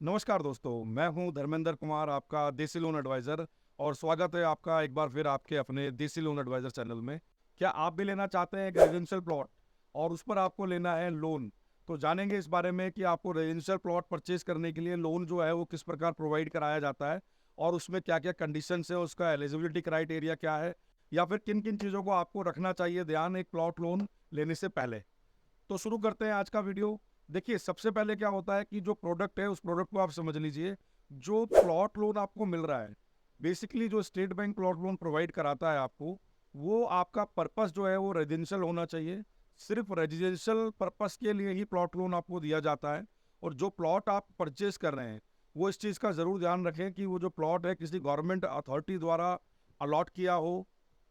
नमस्कार दोस्तों, मैं हूं धर्मेंद्र कुमार, आपका देसी लोन एडवाइज़र। और स्वागत है आपका एक बार फिर आपके अपने देसी लोन एडवाइज़र चैनल में। क्या आप भी लेना चाहते हैं एक रेजिडेंशियल प्लॉट और उस पर आपको लेना है लोन? तो जानेंगे इस बारे में कि आपको रेजिडेंशियल प्लॉट परचेज करने के लिए लोन जो है वो किस प्रकार प्रोवाइड कराया जाता है और उसमें क्या क्या कंडीशंस है, उसका एलिजिबिलिटी क्राइटेरिया क्या है, या फिर किन किन चीज़ों को आपको रखना चाहिए ध्यान एक प्लॉट लोन लेने से पहले। तो शुरू करते हैं आज का वीडियो। देखिए, सबसे पहले क्या होता है कि जो प्रोडक्ट है उस प्रोडक्ट को आप समझ लीजिए। जो प्लॉट लोन आपको मिल रहा है, बेसिकली जो state bank plot loan provide कराता है आपको, वो आपका पर्पस जो है वो रेजिडेंशियल होना चाहिए। सिर्फ रेजिडेंशियल पर्पस के लिए ही प्लॉट लोन आपको दिया जाता है। और जो प्लॉट आप परचेज कर रहे हैं, वो इस चीज़ का ज़रूर ध्यान रखें कि वो जो प्लॉट है किसी गवर्नमेंट अथॉरिटी द्वारा अलॉट किया हो,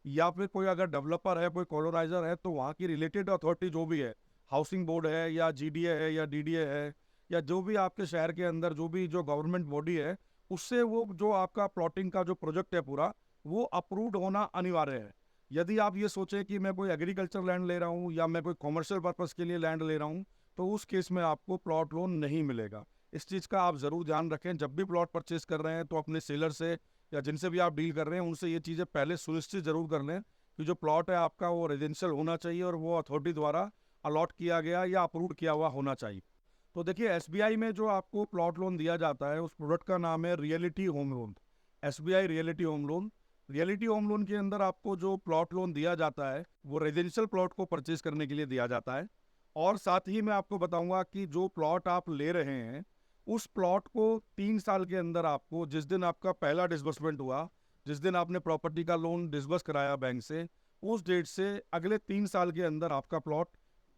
या फिर कोई अगर डेवलपर है, कोई कॉलोनाइजर है, तो वहाँ की रिलेटेड अथॉरिटी जो भी है, हाउसिंग बोर्ड है या जीडीए है या डीडीए है, या जो भी आपके शहर के अंदर जो भी जो गवर्नमेंट बॉडी है, उससे वो जो आपका प्लॉटिंग का जो प्रोजेक्ट है पूरा, वो अप्रूव्ड होना अनिवार्य है। यदि आप ये सोचें कि मैं कोई एग्रीकल्चर लैंड ले रहा हूँ या मैं कोई कॉमर्शियल पर्पज़ के लिए लैंड ले रहा हूँ, तो उस केस में आपको प्लॉट लोन नहीं मिलेगा। इस चीज़ का आप ज़रूर ध्यान रखें। जब भी प्लॉट परचेज कर रहे हैं तो अपने सेलर से या जिनसे भी आप डील कर रहे हैं उनसे ये चीज़ें पहले सुनिश्चित जरूर कर लें कि जो प्लॉट है आपका वो रेजिडेंशियल होना चाहिए और वो अथॉरिटी द्वारा अलॉट किया गया या अप्रूव किया हुआ होना चाहिए। तो देखिए, एसबीआई में जो आपको प्लॉट लोन दिया जाता है उस प्रोडक्ट का नाम है reality home loan. SBI reality home loan. Reality home loan के अंदर आपको जो प्लॉट लोन दिया जाता है वो रेजिडेंशियल प्लॉट को परचेज करने के लिए दिया जाता है। और साथ ही मैं आपको बताऊंगा कि जो प्लॉट आप ले रहे हैं उस प्लॉट को 3 साल के अंदर आपको, जिस दिन आपका पहला डिसबर्समेंट हुआ, जिस दिन आपने प्रॉपर्टी का लोन डिसबर्स कराया बैंक से, उस डेट से अगले 3 साल के अंदर आपका प्लॉट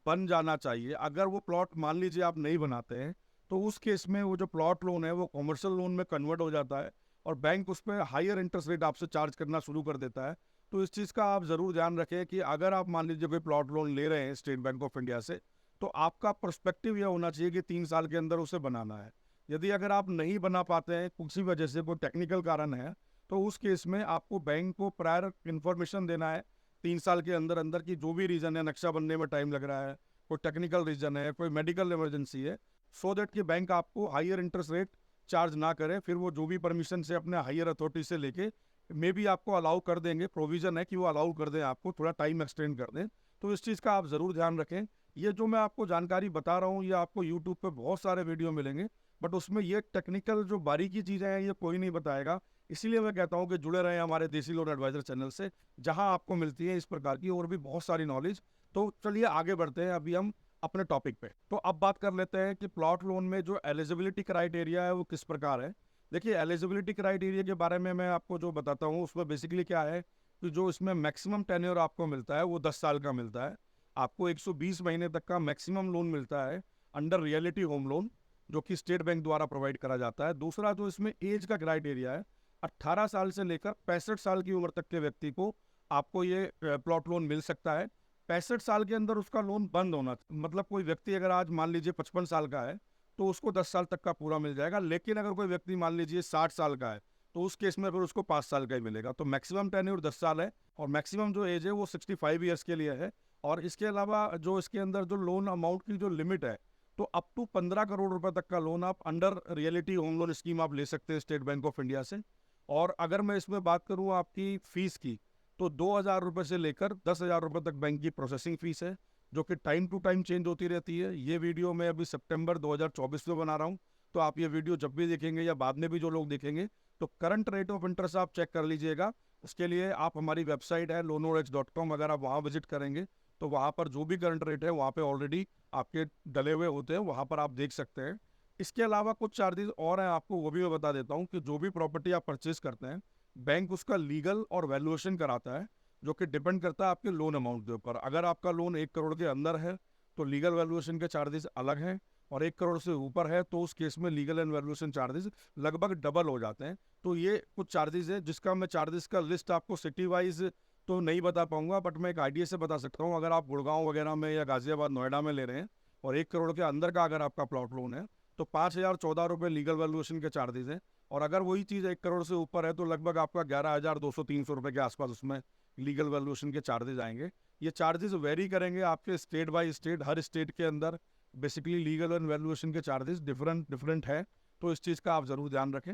बन जाना चाहिए। अगर वो प्लॉट मान लीजिए आप नहीं बनाते हैं, तो उस केस में वो जो प्लॉट लोन है वो कॉमर्शियल लोन में कन्वर्ट हो जाता है और बैंक उस पर हायर इंटरेस्ट रेट आपसे चार्ज करना शुरू कर देता है। तो इस चीज़ का आप ज़रूर ध्यान रखें कि अगर आप मान लीजिए कोई प्लॉट लोन ले रहे हैं स्टेट बैंक ऑफ इंडिया से, तो आपका पर्सपेक्टिव यह होना चाहिए कि 3 साल के अंदर उसे बनाना है। यदि अगर आप नहीं बना पाते हैं, किसी वजह से कोई टेक्निकल कारण है, तो उस केस में आपको बैंक को प्रायर इन्फॉर्मेशन देना है 3 साल के अंदर अंदर की जो भी रीज़न है, नक्शा बनने में टाइम लग रहा है, कोई टेक्निकल रीज़न है, कोई मेडिकल इमरजेंसी है, सो दैट कि बैंक आपको हायर इंटरेस्ट रेट चार्ज ना करे। फिर वो जो भी परमिशन से अपने हायर अथॉरिटी से लेके मे बी आपको अलाउ कर देंगे, प्रोविज़न है कि वो अलाउ कर दें, आपको थोड़ा टाइम एक्सटेंड कर दें। तो इस चीज़ का आप ज़रूर ध्यान रखें। ये जो मैं आपको जानकारी बता रहा हूँ, ये आपको यूट्यूब पे बहुत सारे वीडियो मिलेंगे, बट उसमें ये टेक्निकल जो बारीकी चीज़ें हैं ये कोई नहीं बताएगा। इसीलिए मैं कहता हूँ कि जुड़े रहें हमारे देसी लोन एडवाइजर चैनल से, जहाँ आपको मिलती है इस प्रकार की और भी बहुत सारी नॉलेज। तो चलिए आगे बढ़ते हैं अभी हम अपने टॉपिक पे। तो अब बात कर लेते हैं कि प्लॉट लोन में जो एलिजिबिलिटी क्राइटेरिया है वो किस प्रकार है। देखिए, एलिजिबिलिटी क्राइटेरिया के बारे में मैं आपको जो बताता हूँ उसमें बेसिकली क्या है कि जो इसमें मैक्सिमम टेन्योर आपको मिलता है वो 10 साल का मिलता है। आपको 120 महीने तक का मैक्सिमम लोन मिलता है अंडर रियलिटी होम लोन, जो कि स्टेट बैंक द्वारा प्रोवाइड करा जाता है। दूसरा, जो इसमें एज का क्राइटेरिया है, 18 साल से लेकर 65 साल की उम्र तक के व्यक्ति को आपको ये प्लॉट लोन मिल सकता है। 65 साल के अंदर उसका लोन बंद होना, मतलब कोई व्यक्ति अगर आज मान लीजिए 55 साल का है तो उसको 10 साल तक का पूरा मिल जाएगा। लेकिन अगर कोई व्यक्ति मान लीजिए 60 साल का है तो उस केस में फिर उसको 5 साल का ही मिलेगा। तो मैक्सिमम टेन्योर 10 साल है और मैक्सिमम जो एज है वो 65 ईयर्स के लिए है। और इसके अलावा जो इसके अंदर जो लोन अमाउंट की जो लिमिट है, तो अप टू 15 करोड़ रुपए तक का लोन आप under reality home loan scheme आप ले सकते हैं स्टेट बैंक ऑफ इंडिया से। और अगर मैं इसमें बात करूं आपकी फीस की, तो 2,000 रुपये से लेकर 10,000 रुपये तक बैंक की प्रोसेसिंग फीस है, जो कि टाइम टू टाइम चेंज होती रहती है। ये वीडियो मैं अभी सितंबर 2024 में बना रहा हूँ, तो आप ये वीडियो जब भी देखेंगे या बाद में भी जो लोग देखेंगे, तो करंट रेट ऑफ इंटरेस्ट आप चेक कर लीजिएगा। उसके लिए आप हमारी वेबसाइट है loanorex.com, अगर आप वहाँ विजिट करेंगे तो वहाँ पर जो भी करंट रेट है वहाँ पे ऑलरेडी आपके डले हुए होते हैं, वहाँ पर आप देख सकते हैं। इसके अलावा कुछ चार्जेस और हैं, आपको वो भी मैं बता देता हूँ कि जो भी प्रॉपर्टी आप परचेज करते हैं, बैंक उसका लीगल और वैल्यूएशन कराता है, जो कि डिपेंड करता है आपके लोन अमाउंट के ऊपर। अगर आपका लोन 1 करोड़ के अंदर है तो लीगल वैल्यूएशन के चार्जेस अलग हैं, और 1 करोड़ से ऊपर है तो उस केस में लीगल एंड वैल्यूएशन चार्जेस लगभग डबल हो जाते हैं। तो ये कुछ चार्जेस है जिसका मैं चार्जेस का लिस्ट आपको सिटी वाइज तो नहीं बता पाऊंगा, बट मैं एक आइडिया से बता सकता हूँ। अगर आप गुड़गांव वगैरह में या गाजियाबाद नोएडा में ले रहे हैं और 1 करोड़ के अंदर का अगर आपका प्लॉट लोन है, तो 5,014 रुपये लीगल वैल्यूएशन के चार्जेस हैं। और अगर वही चीज़ 1 करोड़ से ऊपर है तो लगभग आपका 11,200-300 रुपये के आसपास उसमें लीगल वैल्यूएशन के चार्जेस आएंगे। ये चार्जेस वेरी करेंगे आपके state by state, her state के अंदर बेसिकली लीगल एंड वैल्यूएशन के चार्जेस डिफरेंट डिफरेंट है। तो इस चीज़ का आप ज़रूर ध्यान रखें।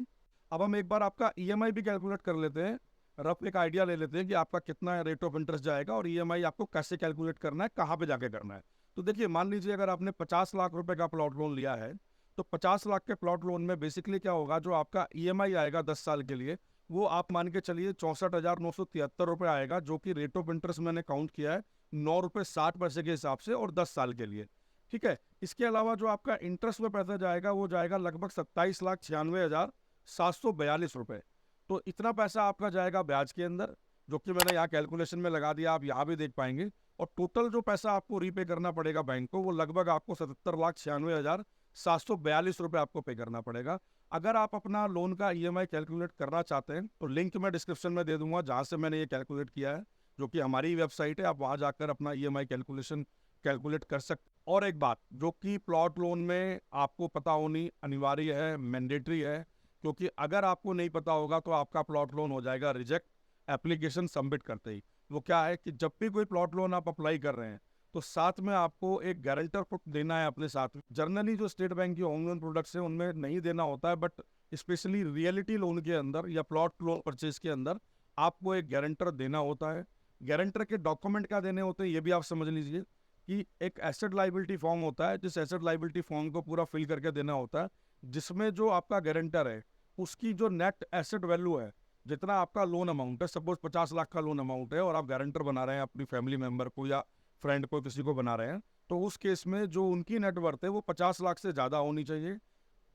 अब हम एक बार आपका ईएमआई भी कैलकुलेट कर लेते हैं, रफ एक आइडिया ले लेते हैं कि आपका कितना रेट ऑफ इंटरेस्ट जाएगा और ईएमआई आपको कैसे कैलकुलेट करना है, कहाँ पे जाके करना है। तो देखिए, मान लीजिए अगर आपने 50 लाख रुपए का प्लॉट लोन लिया है, तो 50 लाख के प्लॉट लोन में बेसिकली क्या होगा, जो आपका ईएमआई आएगा 10 साल के लिए, वो आप मान के चलिए 64,973 रुपये आएगा, जो कि रेट ऑफ इंटरेस्ट मैंने काउंट किया है 9 रुपये 60 पैसे के हिसाब से, और 10 साल के लिए। ठीक है। इसके अलावा जो आपका इंटरेस्ट में पैसा जाएगा वो जाएगा लगभग 27,96,742 रुपये। तो इतना पैसा आपका जाएगा ब्याज के अंदर, जो कि मैंने यहाँ कैलकुलेशन में लगा दिया, आप यहाँ भी देख पाएंगे। और टोटल जो पैसा आपको रीपे करना पड़ेगा बैंक को, वो लगभग आपको 77,96,742 रुपये आपको पे करना पड़ेगा। अगर आप अपना लोन का ईएमआई कैलकुलेट करना चाहते हैं तो लिंक मैं डिस्क्रिप्शन में दे दूंगा, जहाँ से मैंने ये कैलकुलेट किया है, जो कि हमारी वेबसाइट है। आप वहाँ जाकर अपना ईएमआई कैलकुलेशन कैलकुलेट कर सकते। और एक बात जो कि प्लॉट लोन में आपको पता होनी अनिवार्य है, मैंडेटरी है, क्योंकि अगर आपको नहीं पता होगा तो आपका प्लॉट लोन हो जाएगा रिजेक्ट एप्लीकेशन सबमिट करते ही। वो क्या है कि जब भी कोई प्लॉट लोन आप अप्लाई कर रहे हैं तो साथ में आपको एक गारंटर को देना है अपने साथ में। जनरली जो स्टेट बैंक की होम लोन प्रोडक्ट्स है उनमें नहीं देना होता है, बट स्पेशली रियलिटी लोन के अंदर या प्लॉट लोन परचेज के अंदर आपको एक गारंटर देना होता है। गारंटर के डॉक्यूमेंट क्या देने होते हैं ये भी आप समझ लीजिए, कि एक एसेट लाइबिलिटी फॉर्म होता है, जिस एसेट लाइबिलिटी फॉर्म को पूरा फिल करके देना होता है, जिसमें जो आपका गारंटर है उसकी जो नेट एसेट वैल्यू है, जितना आपका लोन अमाउंट है, सपोज 50 लाख का लोन अमाउंट है और आप गारंटर बना रहे हैं अपनी फैमिली मेंबर को या फ्रेंड को, किसी को बना रहे हैं, तो उस केस में जो उनकी नेटवर्थ है वो 50 लाख से ज़्यादा होनी चाहिए।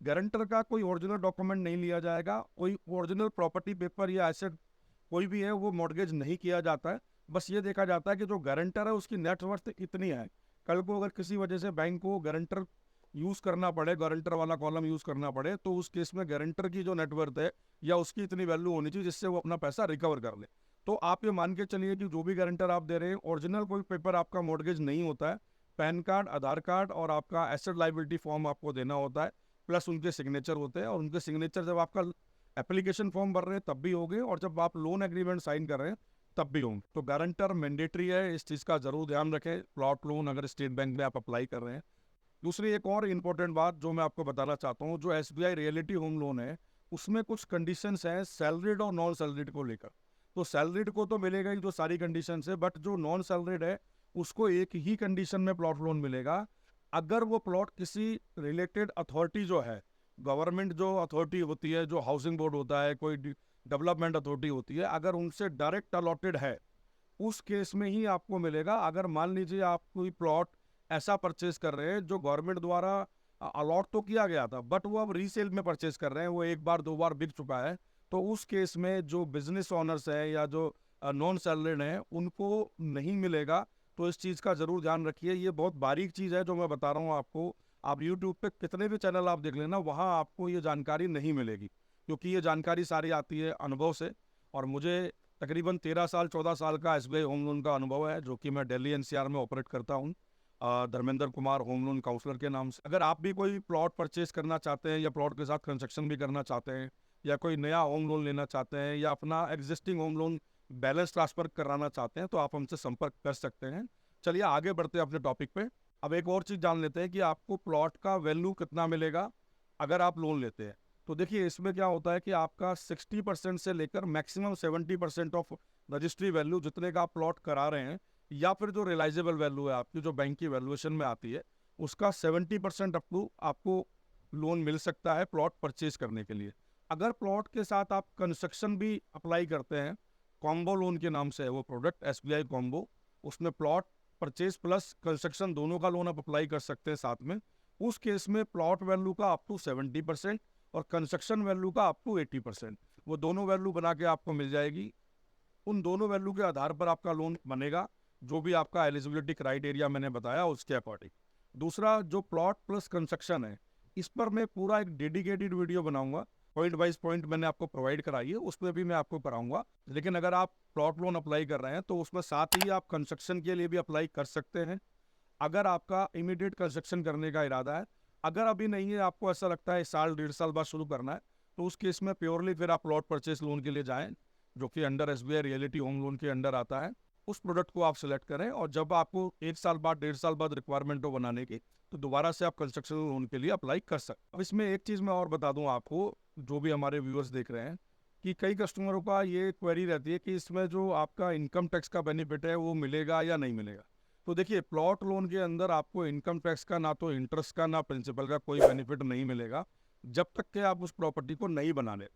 गारंटर का कोई ओरिजिनल डॉक्यूमेंट नहीं लिया जाएगा, कोई ओरिजिनल प्रॉपर्टी पेपर या एसेट कोई भी है वो मॉर्गेज नहीं किया जाता है। बस ये देखा जाता है कि जो गारंटर है उसकी नेटवर्थ इतनी है। कल को अगर किसी वजह से बैंक को गारंटर यूज़ करना पड़े, गारंटर वाला कॉलम यूज़ करना पड़े, तो उस केस में गारंटर की जो नेटवर्थ है या उसकी इतनी वैल्यू होनी चाहिए जिससे वो अपना पैसा रिकवर कर ले। तो आप ये मान के चलिए कि जो भी गारंटर आप दे रहे हैं, ओरिजिनल कोई पेपर आपका मॉर्गेज नहीं होता है। पैन कार्ड, आधार कार्ड और आपका एसेट लाइबिलिटी फॉर्म आपको देना होता है, प्लस उनके सिग्नेचर होते हैं। और उनके सिग्नेचर जब आपका एप्लीकेशन फॉर्म भर रहे हैं तब भी होंगे, और जब आप लोन एग्रीमेंट साइन कर रहे हैं तब भी होंगे। तो गारंटर मैंडेटरी है, इस चीज़ का जरूर ध्यान रखें प्लॉट लोन अगर स्टेट बैंक में आप अप्लाई कर रहे हैं। दूसरी एक और इम्पोर्टेंट बात जो मैं आपको बताना चाहता हूँ, जो एसबीआई रियलिटी होम लोन है उसमें कुछ कंडीशंस हैं सैलरीड और नॉन सैलरीड को लेकर। तो सैलरीड को तो मिलेगा ही जो सारी कंडीशंस है, बट जो नॉन सैलरीड है उसको एक ही कंडीशन में प्लॉट लोन मिलेगा, अगर वो प्लॉट किसी रिलेटेड अथॉरिटी जो है, गवर्नमेंट जो अथॉरिटी होती है, जो हाउसिंग बोर्ड होता है, कोई डेवलपमेंट अथॉरिटी होती है, अगर उनसे डायरेक्ट अलॉटेड है, उस केस में ही आपको मिलेगा। अगर मान लीजिए आप कोई प्लॉट ऐसा परचेज कर रहे हैं जो गवर्नमेंट द्वारा अलॉट तो किया गया था, बट वो अब रीसेल में परचेज कर रहे हैं, वो एक बार दो बार बिक चुका है, तो उस केस में जो बिजनेस ओनर्स हैं या जो नॉन सैलरीड हैं उनको नहीं मिलेगा। तो इस चीज़ का ज़रूर ध्यान रखिए। ये बहुत बारीक चीज़ है जो मैं बता रहा हूँ आपको। आप यूट्यूब पे कितने भी चैनल आप देख लेना, वहाँ आपको ये जानकारी नहीं मिलेगी, क्योंकि ये जानकारी सारी आती है अनुभव से। और मुझे तकरीबन 13 साल 14 साल का एसबीआई होम लोन का अनुभव है, जो कि मैं दिल्ली एनसीआर में ऑपरेट करता हूँ Dharmendra Kumar home loan counsellor के नाम से। अगर आप भी कोई प्लॉट परचेज करना चाहते हैं या प्लॉट के साथ कंस्ट्रक्शन भी करना चाहते हैं या कोई नया होम लोन लेना चाहते हैं या अपना existing home loan balance transfer कराना चाहते हैं, तो आप हमसे संपर्क कर सकते हैं। चलिए आगे बढ़ते हैं अपने टॉपिक पे। अब एक और चीज़ जान लेते हैं कि आपको प्लॉट का वैल्यू कितना मिलेगा अगर आप लोन लेते हैं। तो देखिए, इसमें क्या होता है कि आपका 60% से लेकर मैक्सिमम 70% ऑफ रजिस्ट्री वैल्यू जितने का आप प्लॉट करा रहे हैं, या फिर जो रियलाइजेबल वैल्यू है आपकी जो बैंक की वैल्यूएशन में आती है, उसका 70% अप टू आपको लोन मिल सकता है प्लॉट परचेज करने के लिए। अगर प्लॉट के साथ आप कंस्ट्रक्शन भी अप्लाई करते हैं, कॉम्बो लोन के नाम से है वो प्रोडक्ट, एसबीआई कॉम्बो, उसमें प्लॉट परचेज प्लस कंस्ट्रक्शन दोनों का लोन आप अप्लाई कर सकते हैं साथ में। उस केस में प्लॉट वैल्यू का अप टू 70% और कंस्ट्रक्शन वैल्यू का अप टू 80%, वो दोनों वैल्यू बना के आपको मिल जाएगी। उन दोनों वैल्यू के आधार पर आपका लोन बनेगा, जो भी आपका एलिजिबिलिटी क्राइटेरिया मैंने बताया उसके अकॉर्डिंग। दूसरा, जो प्लॉट प्लस कंस्ट्रक्शन है, इस पर मैं पूरा एक डेडिकेटेड वीडियो बनाऊंगा, पॉइंट वाइज पॉइंट मैंने आपको प्रोवाइड कराई है, उसमें भी मैं आपको कराऊंगा। लेकिन अगर आप प्लॉट लोन अप्लाई कर रहे हैं तो उसमें साथ ही आप कंस्ट्रक्शन के लिए भी अप्लाई कर सकते हैं, अगर आपका इमीडिएट कंस्ट्रक्शन करने का इरादा है। अगर अभी नहीं है, आपको ऐसा लगता है साल 1.5 साल बाद शुरू करना है, तो उस केस में प्योरली फिर आप प्लॉट परचेस लोन के लिए जाएं, जो कि under SBI reality home loan के अंडर आता है। उस प्रोडक्ट को आप सिलेक्ट करें, और जब आपको 1 साल बाद 1.5 साल बाद रिक्वायरमेंट हो बनाने की, तो दोबारा से आप कंस्ट्रक्शन लोन के लिए अप्लाई कर सकते हैं। अब इसमें एक चीज़ मैं और बता दूं आपको, जो भी हमारे व्यूअर्स देख रहे हैं, कि कई कस्टमरों का ये क्वेरी रहती है कि इसमें जो आपका इनकम टैक्स का बेनिफिट है वो मिलेगा या नहीं मिलेगा। तो देखिए, प्लॉट लोन के अंदर आपको इनकम टैक्स का, ना तो इंटरेस्ट का, ना प्रिंसिपल का कोई बेनिफिट नहीं मिलेगा जब तक कि आप उस प्रॉपर्टी को नहीं बना ले।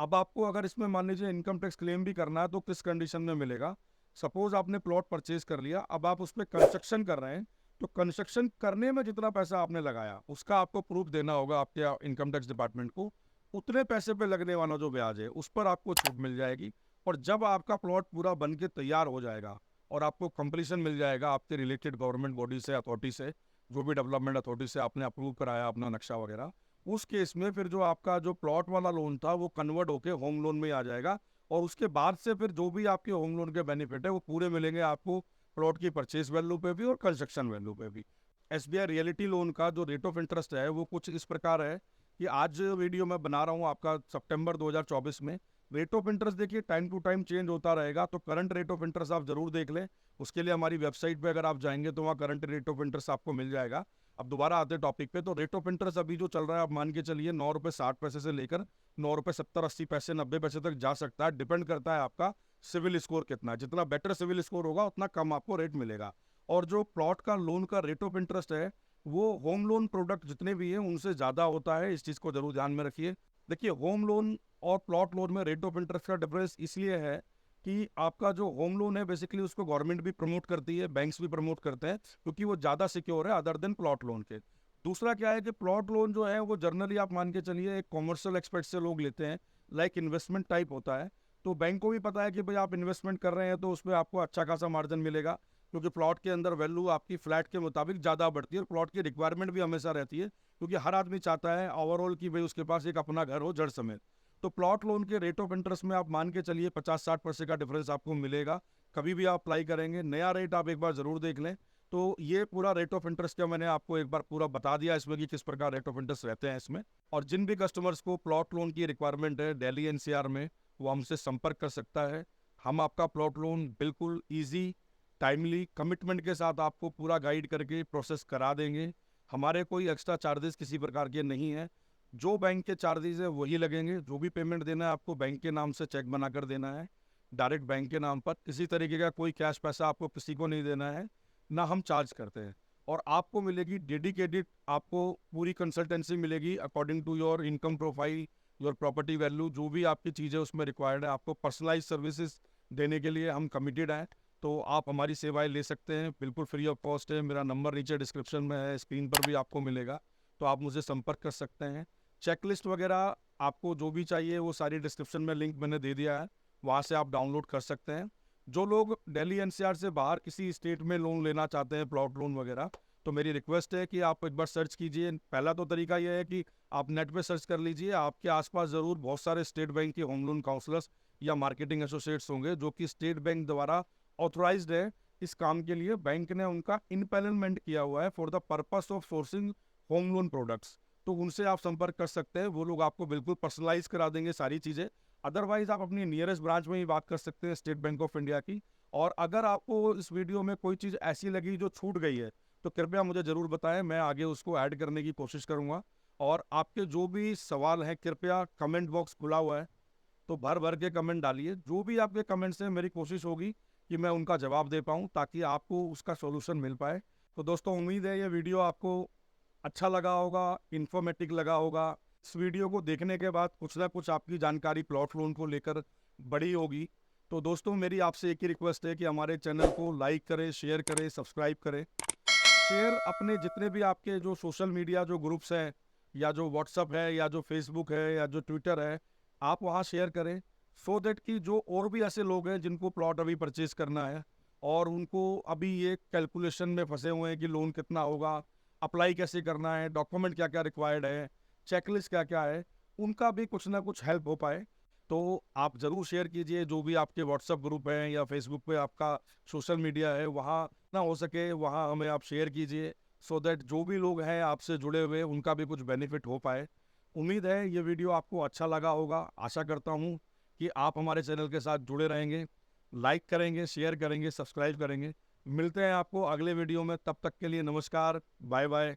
अब आपको अगर इसमें मान लीजिए इनकम टैक्स क्लेम भी करना है, तो किस कंडीशन में मिलेगा? सपोज आपने प्लॉट परचेज कर लिया, अब आप उस पर कंस्ट्रक्शन कर रहे हैं, तो कंस्ट्रक्शन करने में जितना पैसा आपने लगाया उसका आपको प्रूफ देना होगा आपके इनकम टैक्स डिपार्टमेंट को। उतने पैसे पे लगने वाला जो ब्याज है उस पर आपको छूट मिल जाएगी। और जब आपका प्लॉट पूरा बन के तैयार हो जाएगा और आपको कंप्लीशन मिल जाएगा आपके रिलेटेड गवर्नमेंट बॉडी से, अथॉरिटी से, जो भी डेवलपमेंट अथॉरिटी से आपने अप्रूव कराया अपना नक्शा वगैरह, उस केस में फिर जो आपका जो प्लॉट वाला लोन था वो कन्वर्ट होके होम लोन में आ जाएगा। और उसके बाद से फिर जो भी आपके होम लोन के बेनिफिट है वो पूरे मिलेंगे आपको, प्लॉट की परचेज वैल्यू पे भी और कंस्ट्रक्शन वैल्यू पे भी। एसबीआई रियलिटी लोन का जो रेट ऑफ इंटरेस्ट है वो कुछ इस प्रकार है कि आज वीडियो मैं बना रहा हूँ आपका सितंबर 2024 में। रेट ऑफ इंटरेस्ट देखिए टाइम टू टाइम चेंज होता रहेगा, तो करंट रेट ऑफ इंटरेस्ट आप जरूर देख लें। उसके लिए हमारी वेबसाइट पे अगर आप जाएंगे तो वहाँ करंट रेट ऑफ इंटरेस्ट आपको मिल जाएगा। अब दोबारा आते टॉपिक पे, तो रेट ऑफ इंटरेस्ट अभी जो चल रहा है आप मान के चलिए 9 रुपये 60 पैसे से लेकर 9 रुपये 70 80 पैसे 90 पैसे तक जा सकता है। डिपेंड करता है आपका सिविल स्कोर कितना है, जितना बेटर सिविल स्कोर होगा उतना कम आपको रेट मिलेगा। और जो प्लॉट का लोन का रेट ऑफ इंटरेस्ट है वो होम लोन प्रोडक्ट जितने भी हैं उनसे ज़्यादा होता है, इस चीज़ को जरूर ध्यान में रखिए। देखिए, होम लोन और प्लॉट लोन में रेट ऑफ इंटरेस्ट का डिफरेंस इसलिए है कि आपका जो होम लोन है बेसिकली उसको गवर्नमेंट भी प्रमोट करती है, बैंक्स भी प्रमोट करते हैं, क्योंकि वो ज़्यादा सिक्योर है अदर देन प्लॉट लोन के। दूसरा क्या है कि प्लॉट लोन जो है वो जनरली आप मान के चलिए एक कॉमर्शियल एक्सपेक्ट से लोग लेते हैं, लाइक इन्वेस्टमेंट टाइप होता है। तो बैंक को भी पता है कि भाई आप इन्वेस्टमेंट कर रहे हैं तो उसमें आपको अच्छा खासा मार्जिन मिलेगा, क्योंकि प्लॉट के अंदर वैल्यू आपकी फ्लैट के मुताबिक ज़्यादा बढ़ती है और प्लॉट की रिक्वायरमेंट भी हमेशा रहती है, क्योंकि हर आदमी चाहता है ओवरऑल कि भाई उसके पास एक अपना घर हो जड़ समेत। तो प्लॉट लोन के रेट ऑफ इंटरेस्ट में आप मान के चलिए 50-60% का डिफरेंस आपको मिलेगा। कभी भी आप अप्लाई करेंगे, नया रेट आप एक बार ज़रूर देख लें। तो ये पूरा रेट ऑफ इंटरेस्ट का मैंने आपको एक बार पूरा बता दिया इसमें कि किस प्रकार रेट ऑफ इंटरेस्ट रहते हैं इसमें। और जिन भी कस्टमर्स को प्लॉट लोन की रिक्वायरमेंट है दिल्ली एनसीआर में, वो हमसे संपर्क कर सकता है। हम आपका प्लॉट लोन बिल्कुल ईजी, टाइमली, कमिटमेंट के साथ आपको पूरा गाइड करके प्रोसेस करा देंगे। हमारे कोई एक्स्ट्रा चार्जेस किसी प्रकार के नहीं है, जो बैंक के चार्जेस है वही लगेंगे। जो भी पेमेंट देना है आपको बैंक के नाम से चेक बनाकर देना है, डायरेक्ट बैंक के नाम पर। किसी तरीके का कोई कैश पैसा आपको किसी को नहीं देना है, ना हम चार्ज करते हैं। और आपको मिलेगी डेडिकेटेड, आपको पूरी कंसल्टेंसी मिलेगी according to your income profile, your property value, जो भी आपकी चीज़ें उसमें रिक्वायर्ड है। आपको पर्सनलाइज सर्विसेज देने के लिए हम कमिटेड हैं, तो आप हमारी सेवाएं ले सकते हैं, बिल्कुल फ्री ऑफ कॉस्ट है। मेरा नंबर नीचे डिस्क्रिप्शन में है, स्क्रीन पर भी आपको मिलेगा, तो आप मुझे संपर्क कर सकते हैं। चेकलिस्ट वगैरह आपको जो भी चाहिए वो सारी डिस्क्रिप्शन में लिंक मैंने दे दिया है, वहाँ से आप डाउनलोड कर सकते हैं। जो लोग दिल्ली एनसीआर से बाहर किसी स्टेट में लोन लेना चाहते हैं, प्लॉट लोन वगैरह, तो मेरी रिक्वेस्ट है कि आप एक बार सर्च कीजिए। पहला तो तरीका यह है कि आप नेट पे सर्च कर लीजिए, आपके आसपास ज़रूर बहुत सारे स्टेट बैंक के होम लोन काउंसलर्स या मार्केटिंग एसोसिएट्स होंगे जो कि स्टेट बैंक द्वारा ऑथोराइज्ड है इस काम के लिए। बैंक ने उनका इनपैनलमेंट किया हुआ है for the purpose of sourcing home loan products, तो उनसे आप संपर्क कर सकते हैं। वो लोग आपको बिल्कुल पर्सनलाइज करा देंगे सारी चीज़ें। अदरवाइज आप अपनी नियरेस्ट ब्रांच में ही बात कर सकते हैं, स्टेट बैंक ऑफ इंडिया की। और अगर आपको इस वीडियो में कोई चीज़ ऐसी लगी जो छूट गई है तो कृपया मुझे ज़रूर बताएं, मैं आगे उसको ऐड करने की कोशिश करूंगा। और आपके जो भी सवाल हैं कृपया, कमेंट बॉक्स खुला हुआ है, तो भर भर के कमेंट डालिए। जो भी आपके कमेंट्स हैं मेरी कोशिश होगी कि मैं उनका जवाब दे पाऊँ ताकि आपको उसका सोल्यूशन मिल पाए। तो दोस्तों, उम्मीद है ये वीडियो आपको अच्छा लगा होगा, इन्फॉर्मेटिव लगा होगा। इस वीडियो को देखने के बाद कुछ ना कुछ आपकी जानकारी प्लॉट लोन को लेकर बड़ी होगी। तो दोस्तों, मेरी आपसे एक ही रिक्वेस्ट है कि हमारे चैनल को लाइक करें, शेयर करें, सब्सक्राइब करें। शेयर अपने जितने भी आपके जो सोशल मीडिया जो ग्रुप्स हैं, या जो व्हाट्सअप है, या जो फेसबुक है, या जो ट्विटर है, आप वहाँ शेयर करें, सो दैट कि जो और भी ऐसे लोग हैं जिनको प्लॉट अभी परचेज करना है और उनको अभी ये कैलकुलेशन में फंसे हुए हैं कि लोन कितना होगा, अप्लाई कैसे करना है, डॉक्यूमेंट क्या क्या रिक्वायर्ड है, चेकलिस्ट क्या क्या है, उनका भी कुछ ना कुछ हेल्प हो पाए। तो आप ज़रूर शेयर कीजिए, जो भी आपके व्हाट्सअप ग्रुप हैं या फेसबुक पे आपका सोशल मीडिया है, वहाँ ना हो सके वहाँ हमें आप शेयर कीजिए, सो दैट जो भी लोग हैं आपसे जुड़े हुए उनका भी कुछ बेनिफिट हो पाए। उम्मीद है ये वीडियो आपको अच्छा लगा होगा। आशा करता हूँ कि आप हमारे चैनल के साथ जुड़े रहेंगे। लाइक करेंगे, शेयर करेंगे, सब्सक्राइब करेंगे। मिलते हैं आपको अगले वीडियो में, तब तक के लिए नमस्कार, बाय बाय।